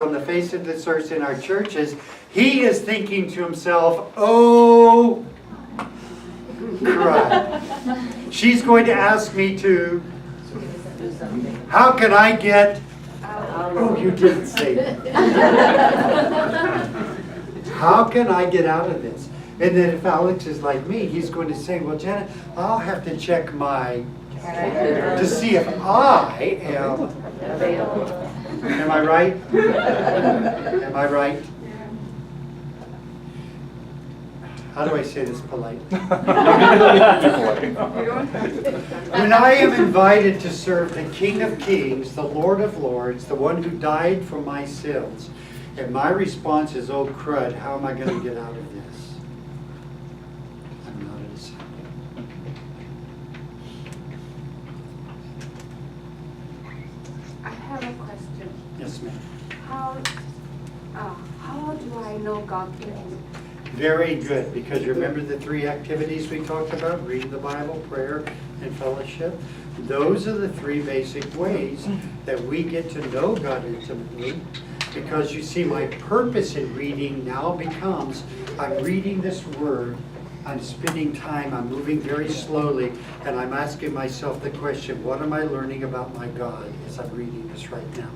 on the face of this earth in our churches, he is thinking to himself, oh, crud. She's going to ask me to, how can I get, oh, you didn't say that. How can I get out of this? And then if Alex is like me, he's going to say, well, Janet, I'll have to check to see if I am available. Am I right? Am I right? How do I say this polite? When I am invited to serve the King of Kings, the Lord of Lords, the one who died for my sins, and my response is, oh crud, how am I going to get out of this? I'm not a disciple. I have a question. Yes, ma'am. How do I know God is? Very good, because you remember the three activities we talked about, reading the Bible, prayer, and fellowship? Those are the three basic ways that we get to know God intimately, because you see, my purpose in reading now becomes, I'm reading this word, I'm spending time, I'm moving very slowly, and I'm asking myself the question, what am I learning about my God as I'm reading this right now?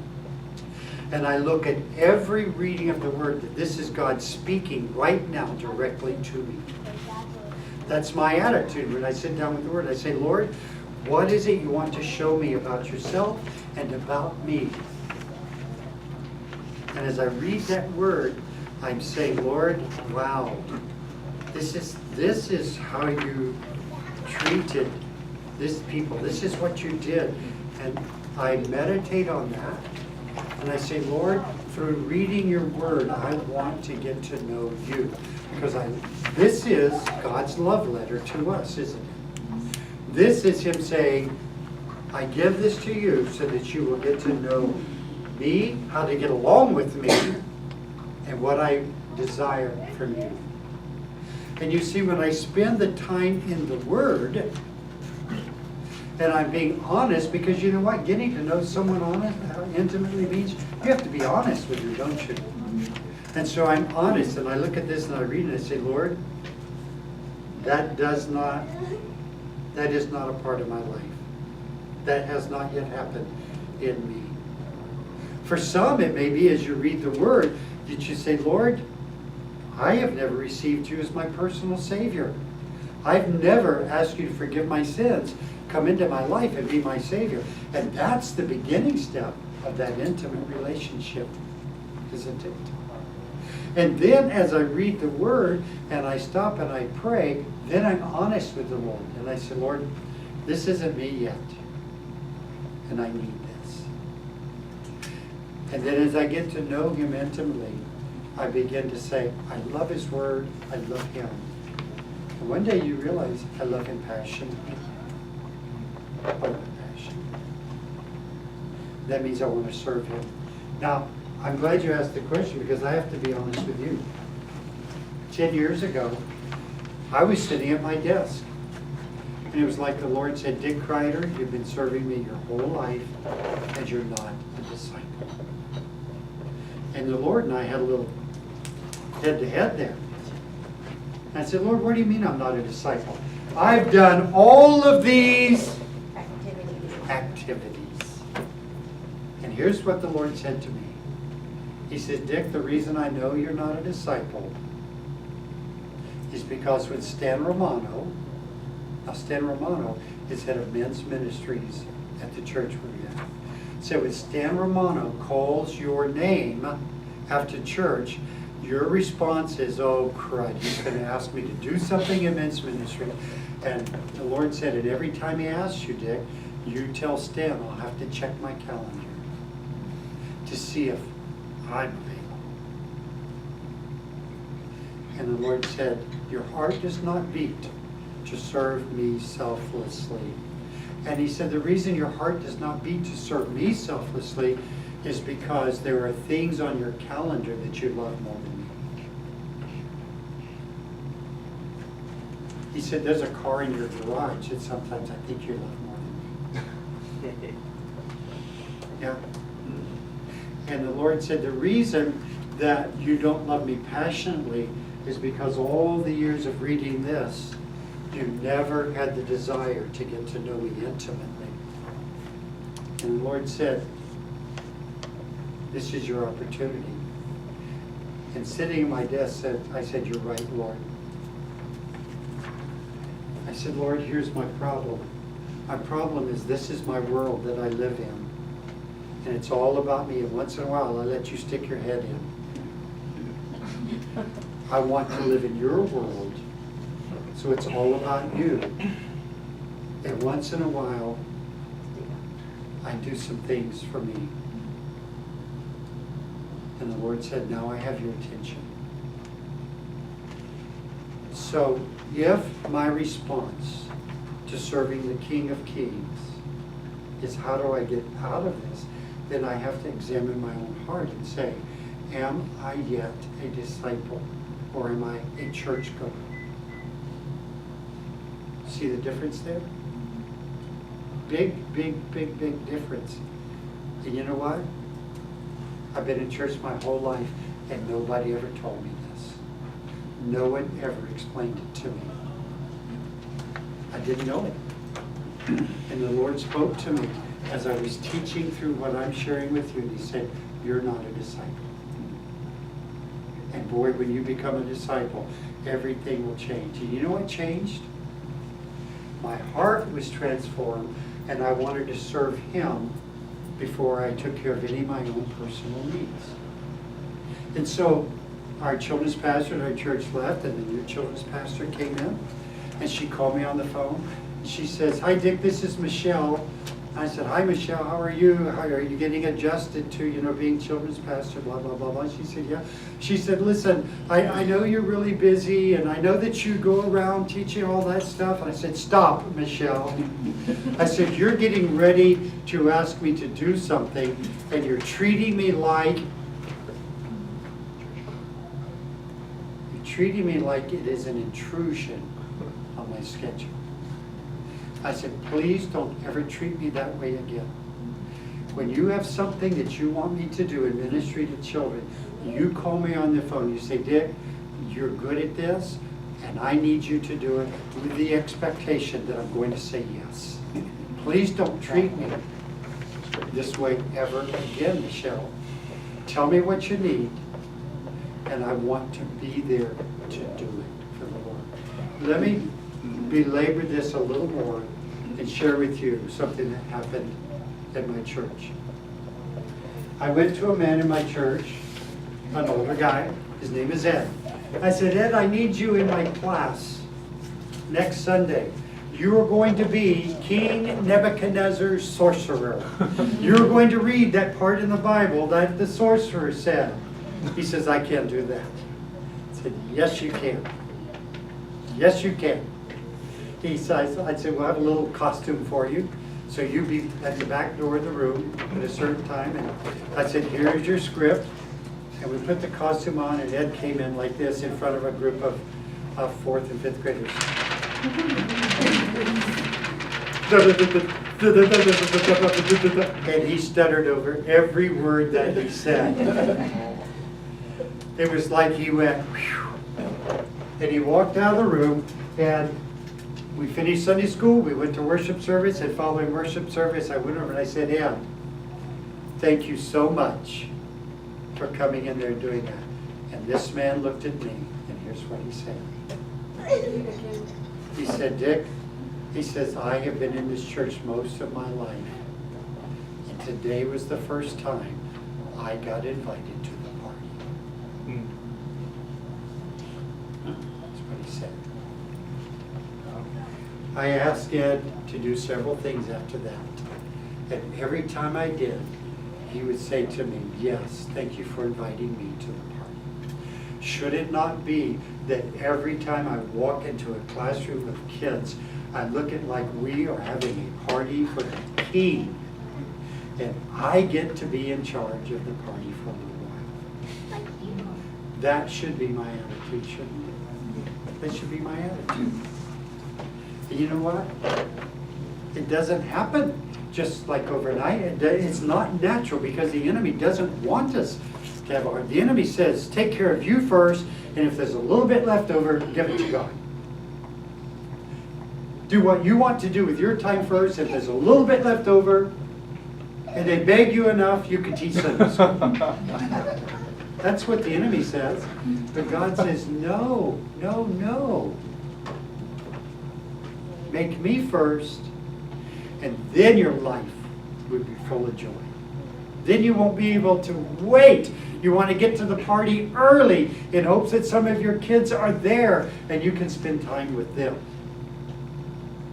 And I look at every reading of the Word that this is God speaking right now directly to me. That's my attitude when I sit down with the Word. I say, Lord, what is it you want to show me about yourself and about me? And as I read that Word, I'm saying, Lord, wow, this is how you treated this people. This is what you did. And I meditate on that. And I say, Lord, through reading your word, I want to get to know you. Because this is God's love letter to us, isn't it? This is him saying, I give this to you so that you will get to know me, how to get along with me, and what I desire from you. And you see, when I spend the time in the word, and I'm being honest, because you know what? Getting to know someone intimately means you have to be honest with you, don't you? And so I'm honest, and I look at this and I read it and I say, Lord, that is not a part of my life. That has not yet happened in me. For some, it may be as you read the word that you say, Lord, I have never received you as my personal Savior. I've never asked you to forgive my sins. Come into my life and be my Savior. And that's the beginning step of that intimate relationship, isn't it? And then as I read the Word and I stop and I pray, then I'm honest with the Lord. And I say, Lord, this isn't me yet. And I need this. And then as I get to know Him intimately, I begin to say, I love His Word, I love Him. And one day you realize I love Him passionately. Passion. That means I want to serve Him. Now, I'm glad you asked the question because I have to be honest with you. 10 years ago, I was sitting at my desk. And it was like the Lord said, Dick Kreider, you've been serving me your whole life and you're not a disciple. And the Lord and I had a little head-to-head there. And I said, Lord, what do you mean I'm not a disciple? I've done all of these activities. And here's what the Lord said to me. He said, Dick, the reason I know you're not a disciple is because when Stan Romano, now Stan Romano is head of men's ministries at the church we're in. So when Stan Romano calls your name after church, your response is, oh crud, he's going to ask me to do something in men's ministry. And the Lord said, and every time he asks you, Dick, you tell Stan, I'll have to check my calendar to see if I'm available. And the Lord said, your heart does not beat to serve me selflessly. And he said, the reason your heart does not beat to serve me selflessly is because there are things on your calendar that you love more than me. He said, there's a car in your garage that sometimes I think you love more than me. Yeah. And the Lord said, the reason that you don't love me passionately is because all the years of reading this, you never had the desire to get to know me intimately. And the Lord said, this is your opportunity. And sitting at my desk, I said, you're right, Lord. I said, Lord, here's my problem. My problem is this is my world that I live in. And it's all about me. And once in a while, I let you stick your head in. I want to live in your world. So it's all about you. And once in a while, I do some things for me. And the Lord said, now I have your attention. So if my response to serving the King of Kings is how do I get out of this, then I have to examine my own heart and say, am I yet a disciple or am I a churchgoer? See the difference there? Big, big, big, big difference. And you know what? I've been in church my whole life and nobody ever told me this. No one ever explained it to me. I didn't know it. And the Lord spoke to me as I was teaching through what I'm sharing with you, and He said, you're not a disciple. And boy, when you become a disciple, everything will change. And you know what changed? My heart was transformed, and I wanted to serve Him before I took care of any of my own personal needs. And so our children's pastor at our church left, and the new children's pastor came in, and she called me on the phone. She says, hi Dick, this is Michelle. I said, hi Michelle, how are you? How are you getting adjusted to, being children's pastor, blah, blah, blah, blah. She said, yeah. She said, listen, I know you're really busy, and I know that you go around teaching all that stuff. And I said, stop, Michelle. I said, you're getting ready to ask me to do something, and you're treating me like it is an intrusion on my schedule. I said, please don't ever treat me that way again. When you have something that you want me to do in ministry to children, you call me on the phone. You say, Dick, you're good at this, and I need you to do it with the expectation that I'm going to say yes. Please don't treat me this way ever again, Michelle. Tell me what you need, and I want to be there to do it for the Lord. Let me belabor this a little more and share with you something that happened at my church. I went to a man in my church, an older guy. His name is Ed. I said, Ed, I need you in my class next Sunday. You are going to be King Nebuchadnezzar's sorcerer. You're going to read that part in the Bible that the sorcerer said. He says, I can't do that. I said, yes, you can. Yes, you can. He says, I'd say, we'll have a little costume for you. So you be at the back door of the room at a certain time. And I said, here's your script. And we put the costume on, and Ed came in like this in front of a group of 4th and 5th graders. And he stuttered over every word that he said. It was like he went, whew. And he walked out of the room, and we finished Sunday school. We went to worship service, and following worship service, I went over and I said, Ed, thank you so much for coming in there and doing that. And this man looked at me, and here's what he said. He said, Dick, he says, I have been in this church most of my life, and today was the first time I got invited to the party. That's what he said. I asked Ed to do several things after that. And every time I did, he would say to me, yes, thank you for inviting me to the party. Should it not be that every time I walk into a classroom of kids, I look at like we are having a party for the King, and I get to be in charge of the party for a little while. That should be my attitude, shouldn't it? That should be my attitude. And you know what? It doesn't happen just like overnight. And it's not natural because the enemy doesn't want us to have a heart. The enemy says, take care of you first, and if there's a little bit left over, give it to God. Do what you want to do with your time first. If there's a little bit left over, and they beg you enough, you can teach Sunday school. That's what the enemy says. But God says, no, no, no. Make me first, and then your life would be full of joy. Then you won't be able to wait. You want to get to the party early in hopes that some of your kids are there and you can spend time with them.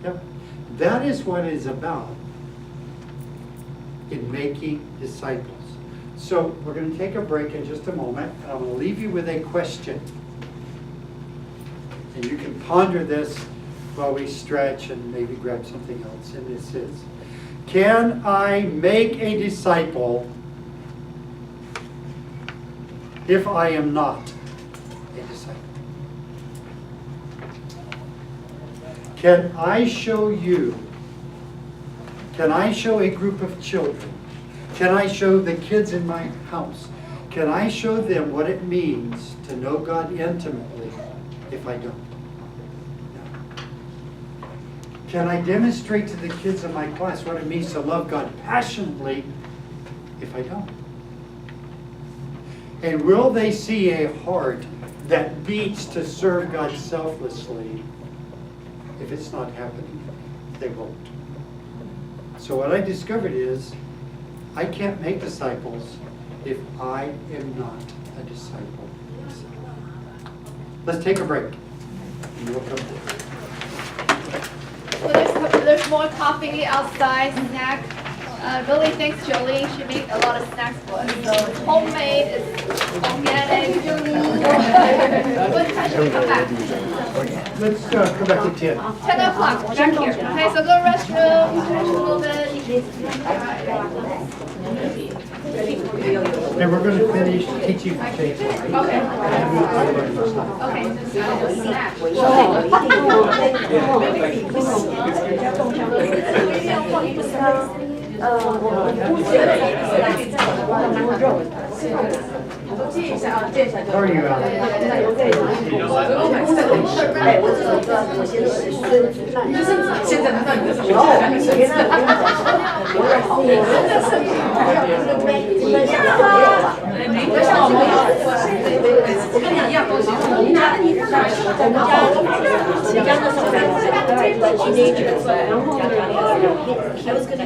Yep. That is what it is about in making disciples. So we're going to take a break in just a moment, and I'm going to leave you with a question. And you can ponder this while we stretch and maybe grab something else. And this is, can I make a disciple if I am not a disciple? Can I show you, can I show a group of children, can I show the kids in my house, can I show them what it means to know God intimately if I don't? Can I demonstrate to the kids in my class what it means to love God passionately if I don't? And will they see a heart that beats to serve God selflessly if it's not happening? They won't. So what I discovered is I can't make disciples if I am not a disciple. Let's take a break. And we'll come back. So there's more coffee outside, snack. Really thanks Jolie. She made a lot of snacks for us. So it's homemade, it's organic. What time should we come back? Let's come back at 10. 10 o'clock, back here. Okay, so go to the restroom, stretch a little bit. And we're going to finish teaching faith. Okay. Okay. Snack. How are you, Alex? I was going to